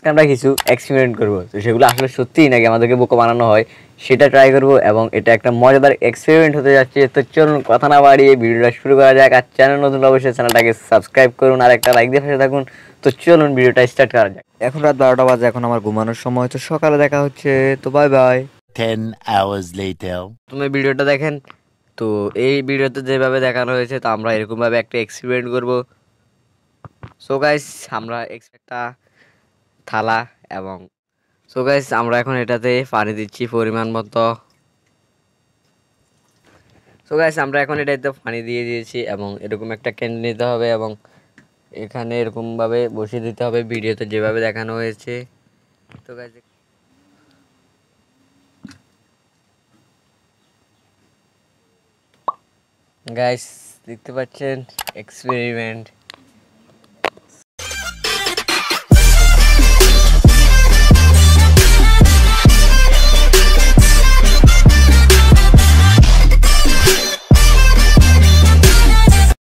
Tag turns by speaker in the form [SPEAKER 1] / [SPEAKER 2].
[SPEAKER 1] আমরা কিছু এক্সপেরিমেন্ট করব, তো সেগুলো আসলে সত্যিই নাকি আমাদেরকে বোকা বানানো হয় সেটা ট্রাই করব, এবং এটা একটা মজাদার এক্সপেরিমেন্ট হতে যাচ্ছে। তো চলুন কথা না বাড়িয়ে ভিডিওটা শুরু করা যাক। আর চ্যানেল নতুন অবশ্যই চ্যানেলটাকে সাবস্ক্রাইব করুন আর একটা লাইক দিয়ে পাশে থাকুন। তো চলুন ভিডিওটা স্টার্ট করা যাক। এখন রাত 12টা বাজে, এখন আমার ঘুমানোর সময়। তো সকালে দেখা হচ্ছে, তো বাই বাই।
[SPEAKER 2] 10 hours later.
[SPEAKER 1] তুমি ভিডিওটা দেখেন। তো এই ভিডিওতে যেভাবে দেখানো হয়েছে, তো আমরা এরকমভাবে একটা এক্সপেরিমেন্ট করব। সো গাইস, আমরা একটা থালা এবং সো গাইস আমরা এখন এটাতে পানি দিচ্ছি পরিমাণ মতো। সো গাইস আমরা এখন এটাতে পানি দিয়ে দিয়েছি এবং এরকম একটা ক্যান্ডেল নিতে হবে এবং এখানে এরকমভাবে বসিয়ে দিতে হবে ভিডিওতে যেভাবে দেখানো হয়েছে। তো গাইস গাইস দেখতে পাচ্ছেন এক্সপেরিমেন্ট